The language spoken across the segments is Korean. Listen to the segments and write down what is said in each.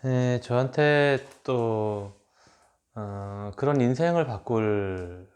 네, 저한테 또 그런 인생을 바꿀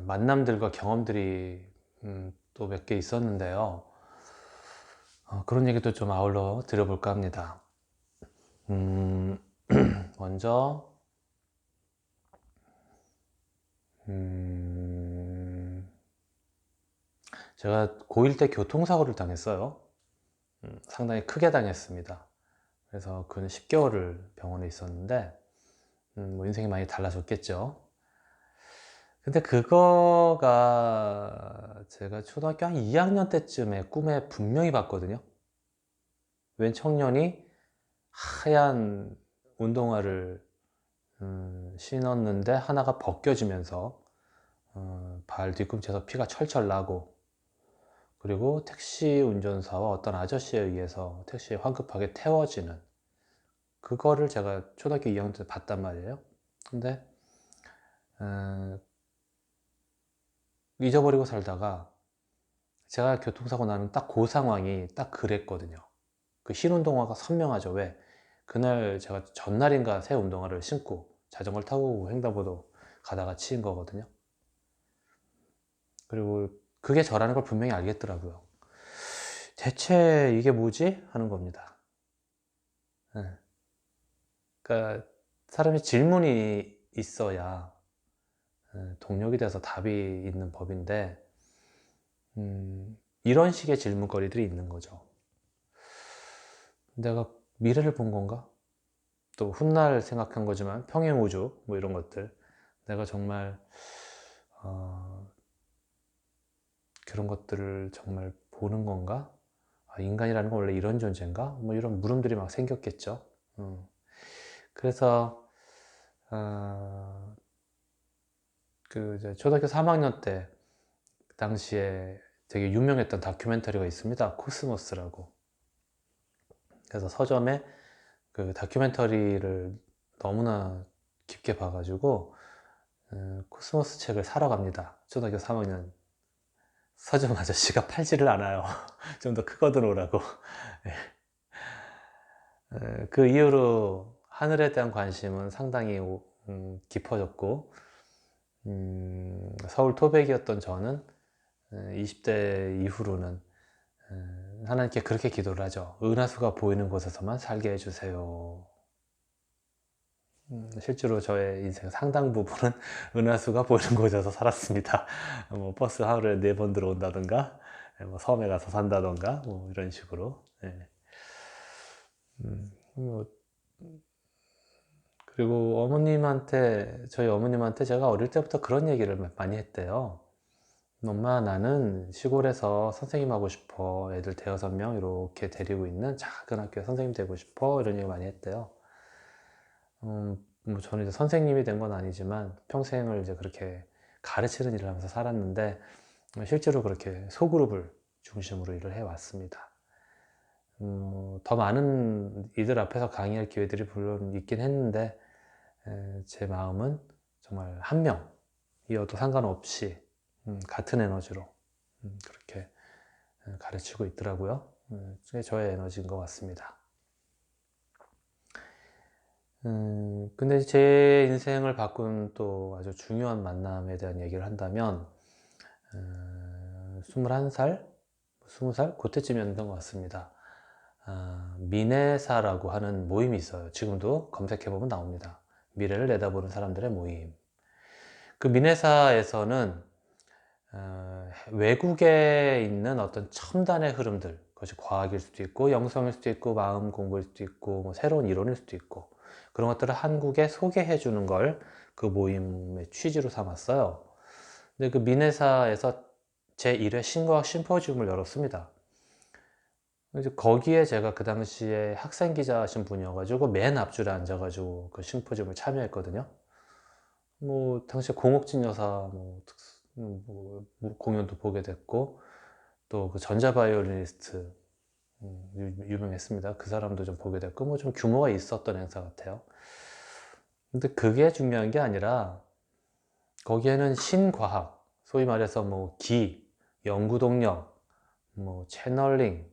만남들과 경험들이 또 몇 개 있었는데요. 그런 얘기도 좀 아울러 드려볼까 합니다. 음, 먼저 음, 제가 고1 때 교통사고를 당했어요. 상당히 크게 당했습니다. 그래서 근 10개월을 병원에 있었는데 뭐 인생이 많이 달라졌겠죠. 근데 그거가 제가 초등학교 한 2학년 때쯤에 꿈에 분명히 봤거든요. 웬 청년이 하얀 운동화를 신었는데 하나가 벗겨지면서 발 뒤꿈치에서 피가 철철 나고, 그리고 택시 운전사와 어떤 아저씨에 의해서 택시에 황급하게 태워지는, 그거를 제가 초등학교 2학년 때 봤단 말이에요. 근데 어, 잊어버리고 살다가 제가 교통사고 나는 딱 그 상황이 딱 그랬거든요. 그 흰 운동화가 선명하죠. 왜? 그날 제가 전날인가 새 운동화를 신고 자전거를 타고 횡단보도 가다가 치인 거거든요. 그리고 그게 저라는 걸 분명히 알겠더라고요. 대체 이게 뭐지? 하는 겁니다. 예. 그러니까 사람이 질문이 있어야 동력이 돼서 답이 있는 법인데, 이런 식의 질문거리들이 있는 거죠. 내가 미래를 본 건가? 또 훗날 생각한 거지만 평행우주 뭐 이런 것들, 내가 정말 어, 그런 것들을 정말 보는 건가? 인간이라는 건 원래 이런 존재인가? 뭐 이런 물음들이 막 생겼겠죠. 그래서 어, 그 이제 초등학교 3학년 때 당시에 되게 유명했던 다큐멘터리가 있습니다. 코스모스라고. 그래서 서점에 그 다큐멘터리를 너무나 깊게 봐가지고 코스모스 책을 사러 갑니다. 초등학교 3학년. 서점 아저씨가 팔지를 않아요. 좀 더 크거든 오라고. 그 이후로 하늘에 대한 관심은 상당히 깊어졌고, 서울 토백이었던 저는 20대 이후로는 하나님께 그렇게 기도를 하죠. 은하수가 보이는 곳에서만 살게 해주세요. 실제로 저의 인생 상당 부분은 은하수가 보이는 곳에서 살았습니다. 뭐 버스 하루에 4번 들어온다든가, 뭐 섬에 가서 산다든가, 뭐 이런 식으로. 예. 뭐 그리고 저희 어머님한테 제가 어릴 때부터 그런 얘기를 많이 했대요. 엄마, 나는 시골에서 선생님 하고 싶어. 애들 대여섯 명 이렇게 데리고 있는 작은 학교에 선생님 되고 싶어. 이런 얘기 많이 했대요. 뭐 저는 이제 선생님이 된 건 아니지만 평생을 이제 그렇게 가르치는 일을 하면서 살았는데, 실제로 그렇게 소그룹을 중심으로 일을 해왔습니다. 더 많은 이들 앞에서 강의할 기회들이 물론 있긴 했는데, 제 마음은 정말 한 명이어도 상관없이 같은 에너지로 그렇게 가르치고 있더라고요. 그게 저의 에너지인 것 같습니다. 근데 제 인생을 바꾼 또 아주 중요한 만남에 대한 얘기를 한다면, 21살? 20살? 그때쯤이었던 것 같습니다. 미네사라고 하는 모임이 있어요. 지금도 검색해보면 나옵니다. 미래를 내다보는 사람들의 모임. 그 미네사에서는 외국에 있는 어떤 첨단의 흐름들, 그것이 과학일 수도 있고 영성일 수도 있고 마음 공부일 수도 있고 뭐 새로운 이론일 수도 있고, 그런 것들을 한국에 소개해 주는 걸 그 모임의 취지로 삼았어요. 근데 그 미네사에서 제1회 신과학 심포지움을 열었습니다. 이제 거기에 제가 그 당시에 학생 기자하신 분이어가지고 맨 앞줄에 앉아가지고 그 심포지움을 참여했거든요. 뭐 당시에 공옥진 여사 뭐 공연도 보게 됐고, 또 그 전자 바이올리니스트 유명했습니다. 그 사람도 좀 보게 됐고, 뭐 좀 규모가 있었던 행사 같아요. 근데 그게 중요한 게 아니라 거기에는 신과학, 소위 말해서 뭐 연구 동력, 뭐 채널링,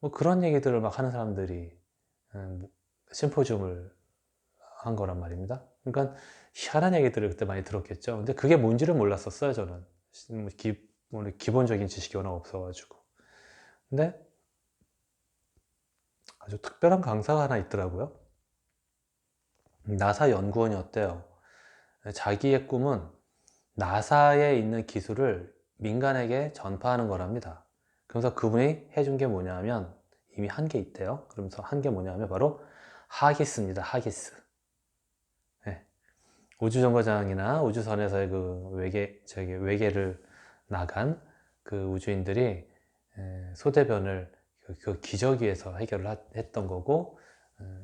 뭐 그런 얘기들을 막 하는 사람들이 심포지움을 한 거란 말입니다. 그러니까 희한한 얘기들을 그때 많이 들었겠죠. 근데 그게 뭔지를 몰랐었어요, 저는. 기본적인 지식이 워낙 없어가지고. 근데 아주 특별한 강사가 하나 있더라고요. 나사 연구원이었대요. 자기의 꿈은 나사에 있는 기술을 민간에게 전파하는 거랍니다. 그래서 그분이 해준 게 뭐냐면 이미 한 게 있대요. 그러면서 한 게 뭐냐면 바로 하기스입니다. 하기스. 네. 우주정거장이나 우주선에서의 그 외계를 나간 그 우주인들이 소대변을 그 기저귀에서 해결을 했던 거고,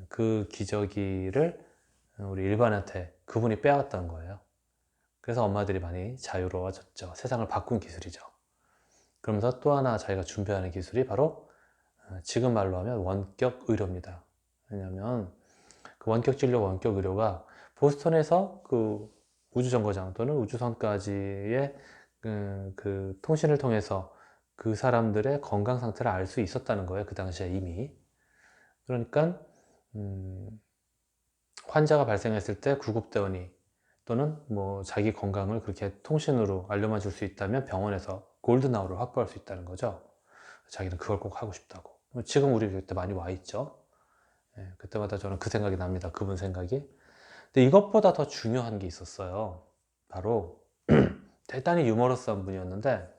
그 기저귀를 우리 일반한테 그분이 빼앗았던 거예요. 그래서 엄마들이 많이 자유로워졌죠. 세상을 바꾼 기술이죠. 그러면서 또 하나 자기가 준비하는 기술이 바로 지금 말로 하면 원격 의료입니다. 왜냐하면 그 원격 진료, 원격 의료가 보스턴에서 그 우주정거장 또는 우주선까지의 그 통신을 통해서 그 사람들의 건강 상태를 알 수 있었다는 거예요. 그 당시에 이미. 그러니까 환자가 발생했을 때 구급대원이 또는 뭐 자기 건강을 그렇게 통신으로 알려만 줄 수 있다면 병원에서 골든아워를 확보할 수 있다는 거죠. 자기는 그걸 꼭 하고 싶다고. 지금 우리 그때 많이 와 있죠. 그때마다 저는 그 생각이 납니다. 그분 생각이. 근데 이것보다 더 중요한 게 있었어요. 바로 대단히 유머러스한 분이었는데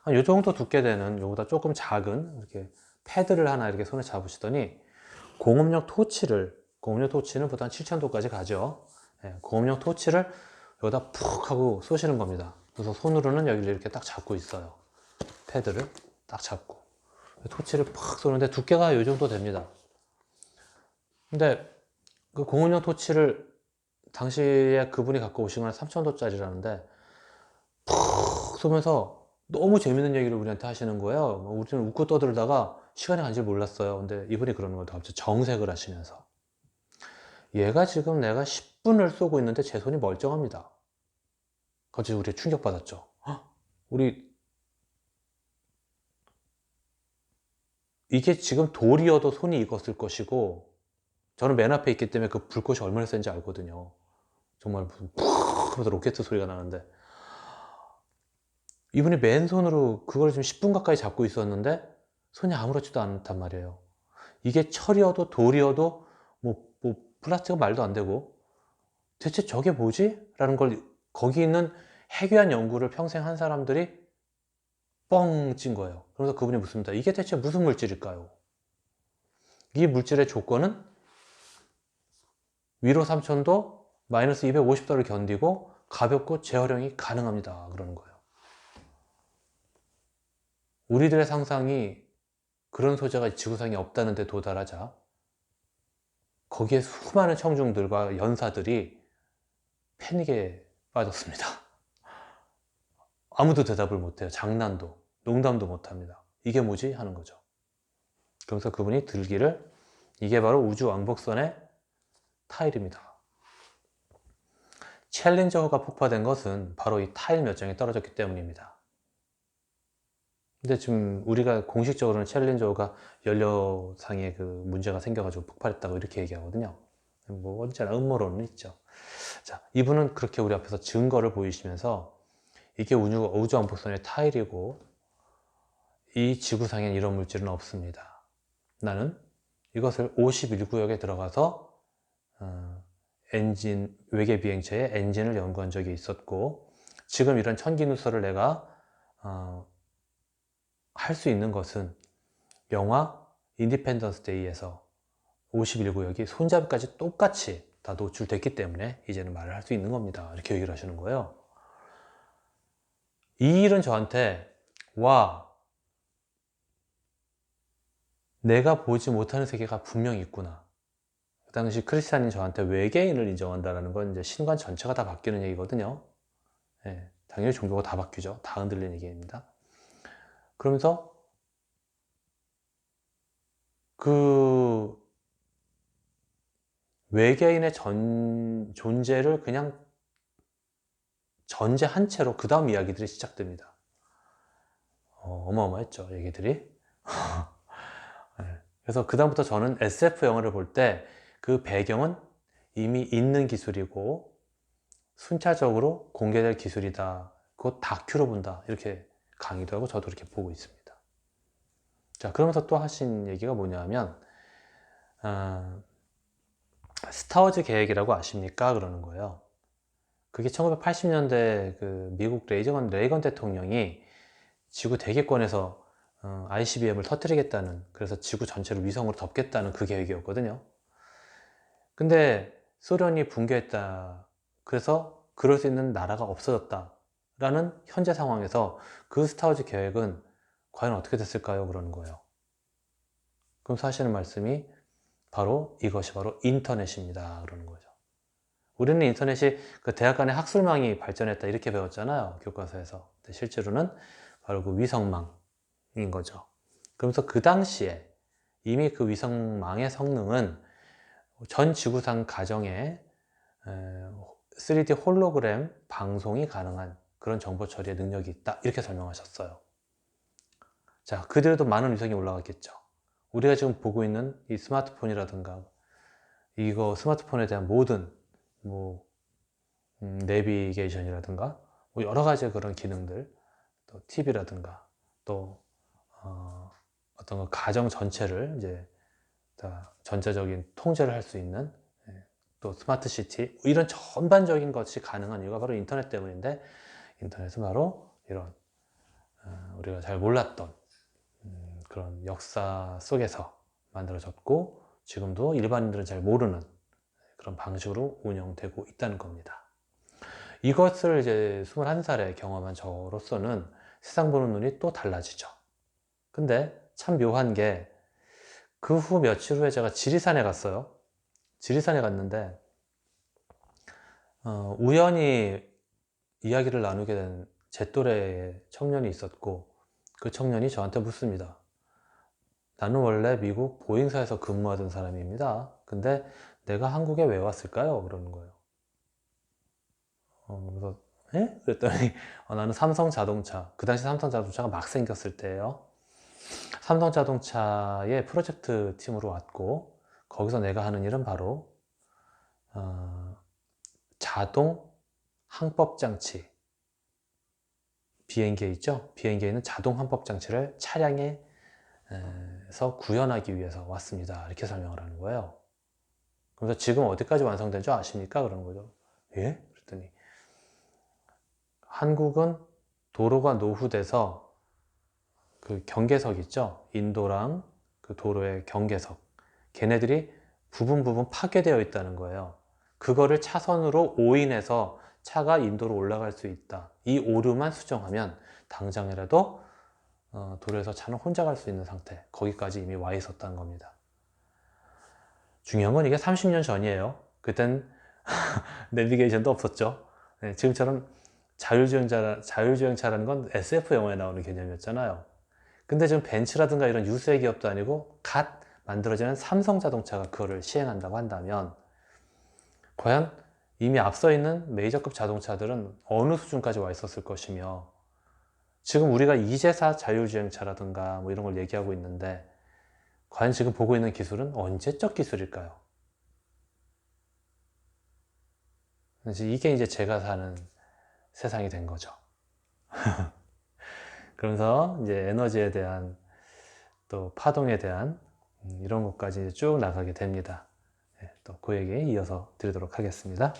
한 요 정도 두께 되는 요보다 조금 작은 이렇게 패드를 하나 이렇게 손에 잡으시더니 공업용 토치는 보통 7000도까지 가죠. 공업용 토치를 여기다 푹 하고 쏘시는 겁니다. 그래서 손으로는 여기를 이렇게 딱 잡고 있어요. 패드를 딱 잡고 토치를 팍 쏘는데 두께가 요 정도 됩니다. 근데 그 공업용 토치를 당시에 그분이 갖고 오신 건 3000도짜리라는데 푹 쏘면서 너무 재밌는 얘기를 우리한테 하시는 거예요. 우리는 웃고 떠들다가 시간이 간 줄 몰랐어요. 근데 이분이 그러는 거예요. 갑자기 정색을 하시면서 얘가 지금 내가 10분을 쏘고 있는데 제 손이 멀쩡합니다. 갑자기 우리 충격받았죠. 우리 이게 지금 돌이어도 손이 익었을 것이고 저는 맨 앞에 있기 때문에 그 불꽃이 얼마나 센지 알거든요. 정말 무슨 푹 하면서 로켓 소리가 나는데 이분이 맨손으로 그걸 지금 10분 가까이 잡고 있었는데 손이 아무렇지도 않단 말이에요. 이게 철이어도 돌이어도 뭐 플라스틱은 말도 안 되고 대체 저게 뭐지? 라는 걸 거기 있는 해괴한 연구를 평생 한 사람들이 뻥 찐 거예요. 그래서 그분이 묻습니다. 이게 대체 무슨 물질일까요? 이 물질의 조건은 위로 3000도, 마이너스 250도를 견디고 가볍고 재활용이 가능합니다. 그러는 거예요. 우리들의 상상이 그런 소재가 지구상에 없다는 데 도달하자 거기에 수많은 청중들과 연사들이 패닉에 빠졌습니다. 아무도 대답을 못해요. 장난도 농담도 못합니다. 이게 뭐지? 하는 거죠. 그러면서 그분이 들기를 이게 바로 우주 왕복선의 타일입니다. 챌린저호가 폭파된 것은 바로 이 타일 몇 장이 떨어졌기 때문입니다. 근데 지금 우리가 공식적으로는 챌린저호가 연료상에 그 문제가 생겨가지고 폭발했다고 이렇게 얘기하거든요. 뭐 언제나 음모론은 있죠. 자, 이분은 그렇게 우리 앞에서 증거를 보이시면서 이게 우주 왕복선의 타일이고 이 지구상엔 이런 물질은 없습니다. 나는 이것을 51구역에 들어가서 외계 비행체의 엔진을 연구한 적이 있었고 지금 이런 천기누설을 내가 할 수 있는 것은 영화 인디펜던스 데이에서 51구역이 손잡이까지 똑같이 다 노출됐기 때문에 이제는 말을 할 수 있는 겁니다. 이렇게 얘기를 하시는 거예요. 이 일은 저한테 와, 내가 보지 못하는 세계가 분명히 있구나. 그 당시 크리스찬인 저한테 외계인을 인정한다는 건 이제 신관 전체가 다 바뀌는 얘기거든요. 예, 당연히 종교가 다 바뀌죠. 다 흔들리는 얘기입니다. 그러면서 그 외계인의 존재를 그냥 전제한 채로 그 다음 이야기들이 시작됩니다. 어마어마했죠, 얘기들이. 네. 그래서 그다음부터 저는 SF 영화를 볼 때 그 배경은 이미 있는 기술이고 순차적으로 공개될 기술이다. 그거 다큐로 본다. 이렇게 강의도 하고 저도 이렇게 보고 있습니다. 자, 그러면서 또 하신 얘기가 뭐냐면 스타워즈 계획이라고 아십니까? 그러는 거예요. 그게 1980년대 그 미국 레이건 대통령이 지구 대기권에서 ICBM을 터뜨리겠다는, 그래서 지구 전체를 위성으로 덮겠다는 그 계획이었거든요. 근데 소련이 붕괴했다. 그래서 그럴 수 있는 나라가 없어졌다. 라는 현재 상황에서 그 스타워즈 계획은 과연 어떻게 됐을까요? 그러는 거예요. 그럼 하시는 말씀이 바로 이것이 바로 인터넷입니다. 그러는 거죠. 우리는 인터넷이 그 대학 간의 학술망이 발전했다 이렇게 배웠잖아요. 교과서에서. 근데 실제로는 바로 그 위성망인 거죠. 그러면서 그 당시에 이미 그 위성망의 성능은 전 지구상 가정에 3D 홀로그램 방송이 가능한 그런 정보 처리의 능력이 있다. 이렇게 설명하셨어요. 자, 그대로도 많은 위성이 올라갔겠죠. 우리가 지금 보고 있는 이 스마트폰이라든가 이거 스마트폰에 대한 모든 뭐 내비게이션이라든가 뭐 여러 가지 그런 기능들, 또 TV라든가 또 어떤 그 가정 전체를 이제 다 전체적인 통제를 할 수 있는 또 스마트 시티 이런 전반적인 것이 가능한 이유가 바로 인터넷 때문인데, 인터넷은 바로 이런 우리가 잘 몰랐던 그런 역사 속에서 만들어졌고 지금도 일반인들은 잘 모르는 그런 방식으로 운영되고 있다는 겁니다. 이것을 이제 21살에 경험한 저로서는 세상 보는 눈이 또 달라지죠. 근데 참 묘한 게 그 후 며칠 후에 제가 지리산에 갔어요. 지리산에 갔는데 우연히 이야기를 나누게 된 제 또래의 청년이 있었고, 그 청년이 저한테 묻습니다. 나는 원래 미국 보잉사에서 근무하던 사람입니다. 근데 내가 한국에 왜 왔을까요? 그러는 거예요. 그래서 에? 그랬더니 나는 삼성자동차, 그 당시 삼성자동차가 막 생겼을 때예요. 삼성자동차의 프로젝트 팀으로 왔고, 거기서 내가 하는 일은 바로 자동 항법장치, 비행기에 있죠? 비행기에 있는 자동 항법장치를 차량에서 구현하기 위해서 왔습니다. 이렇게 설명을 하는 거예요. 그래서 지금 어디까지 완성된 줄 아십니까? 그러는 거죠. 예? 그랬더니 한국은 도로가 노후돼서 그 경계석 있죠? 인도랑 그 도로의 경계석, 걔네들이 부분 파괴되어 있다는 거예요. 그거를 차선으로 오인해서 차가 인도로 올라갈 수 있다. 이 오류만 수정하면 당장이라도 도로에서 차는 혼자 갈 수 있는 상태, 거기까지 이미 와 있었다는 겁니다. 중요한 건 이게 30년 전이에요. 그땐 내비게이션도 없었죠. 네, 지금처럼 자율주행차라는 건 SF 영화에 나오는 개념이었잖아요. 근데 지금 벤츠라든가 이런 유수의 기업도 아니고 갓 만들어지는 삼성자동차가 그거를 시행한다고 한다면, 과연 이미 앞서 있는 메이저급 자동차들은 어느 수준까지 와 있었을 것이며, 지금 우리가 이제사 자율주행차라든가 뭐 이런 걸 얘기하고 있는데, 과연 지금 보고 있는 기술은 언제적 기술일까요? 이게 이제 제가 사는 세상이 된 거죠. 그러면서 이제 에너지에 대한, 또 파동에 대한 이런 것까지 쭉 나가게 됩니다. 또 그 얘기 이어서 드리도록 하겠습니다.